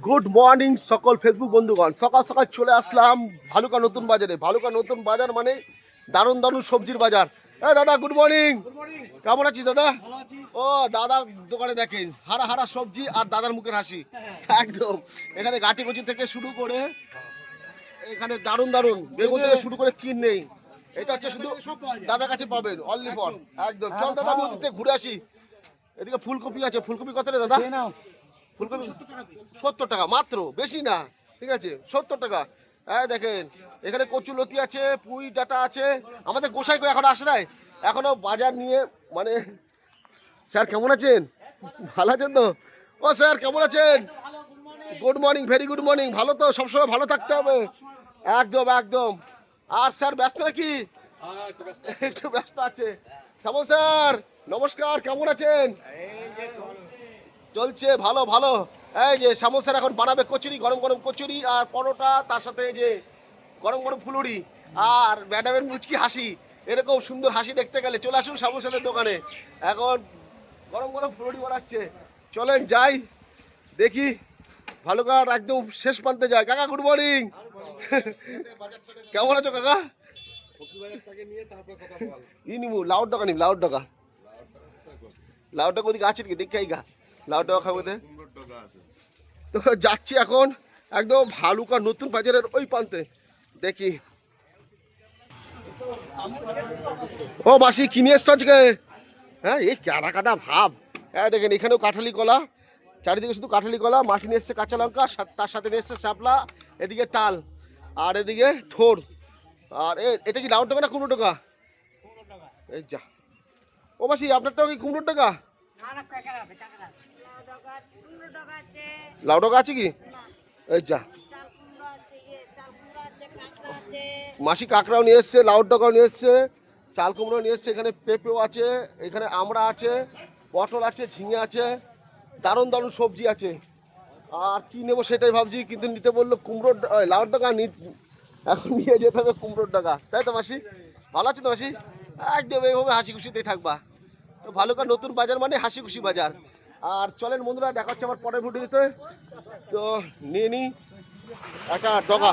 Good morning সকল Facebook বন্ধুগণ, সকাল সকাল চলে আসলাম ভালুকা নতুন বাজারে। ভালুকা নতুন বাজার মানে দারুণ দারুণ সবজির বাজার। দাদা গুড মর্নিং, কেমন আছিস দাদা? ও দাদার দোকানে দেখেন হারা হারা সবজি আর দাদার মুখের হাসি একদম। এখানে গাটি কচি থেকে শুরু করে এখানে দারুণ দারুণ বেগুন থেকে শুরু করে কি নেই, এটা হচ্ছে শুধু দাদার কাছে পাবেন অনলি ফর একদম। চল দাদা আমি ওদিকে ঘুরে আসি। এদিকে ফুলকপি আছে, ফুলকপি কত রে দাদা? ফুলকপি 70 টাকা মাত্র, বেশি না, ঠিক আছে 70 টাকা। হ্যাঁ দেখেন এখানে কচুলতি আছে, পুঁই ডাটা আছে। আমাদের গোসাই কই এখনো আসে নাই, এখনো বাজার নিয়ে মানে। স্যার কেমন আছেন? ভালো আছেন তো? ও স্যার কেমন আছেন? Good morning, very good morning. ভালো তো, সবসময় ভালো থাকতে হবে একদম একদম। আর স্যার ব্যস্ত নাকি? একটু ব্যস্ত আছে। শ্যামল স্যার নমস্কার, কেমন আছেন? চলছে ভালো ভালো। এই যে শ্যামল স্যার এখন বানাবে কচুরি, গরম গরম কচুরি আর পরোটা, তার সাথে এই যে গরম গরম ফুলুরি আর ম্যাডামের মুচকি হাসি। এরকম সুন্দর হাসি দেখতে গেলে চলে আসুন শ্যামল স্যারের দোকানে। এখন গরম গরম ফুলুরি বানাচ্ছে। চলেন যাই দেখি, ভালুকার একদম শেষ প্রান্তে যায়। কাকা গুড মর্নিং, কেমন আছো কাকা? ই নিবু লাউড টাকা নিবি, লাউড টাকা, লাউড টাকা ওদিকে আছে কি দেখে গা, লাউড টাকা খাবো। তো যাচ্ছি এখন একদম ভালুকা নতুন বাজারের ওই প্রান্তে, দেখি। ও বাসি কিনে এসছো আজকে? হ্যাঁ এই কাদা কাদা ভাব। হ্যাঁ দেখেন এখানেও কাঁঠালি কলা, চারিদিকে শুধু কাঁঠালি কলা। মাসি নিয়ে এসছে কাঁচা লঙ্কা, তার সাথে নিয়ে এসছে শ্যাপলা, এদিকে তাল আর এদিকে থোর। আর এটা কি লাউ টাকা না 15 টাকা? এই যা, ও মাসি আপনারটাও কি 15 টাকা? লাউ টাকা আছে কি? এই যা, মাসি কাঁকড়াও নিয়ে এসছে, লাউ টাকাও নিয়ে এসছে, চাল কুমড়ো নিয়ে এসছে। এখানে পেঁপেও আছে, এখানে আমড়া আছে, পটল আছে, ঝিঙে আছে, দারুণ দারুণ সবজি আছে। আর কি নেবো সেটাই ভাবছি, কিন্তু নিতে বললো কুমড়োর লাউ টাকা, এখন নিয়ে যেতে হবে কুমড়োর টাকা। তাই তো মাসি? ভালো আছে তো মাসি? একদম এইভাবে হাসি খুশিতেই থাকবা। তো ভালুকা নতুন বাজার মানে হাসি খুশি বাজার। আর চলেন বন্ধুরা, দেখা হচ্ছে আমার পরের ভিডিওতে। তো নিয়ে নিই একটা ডগা।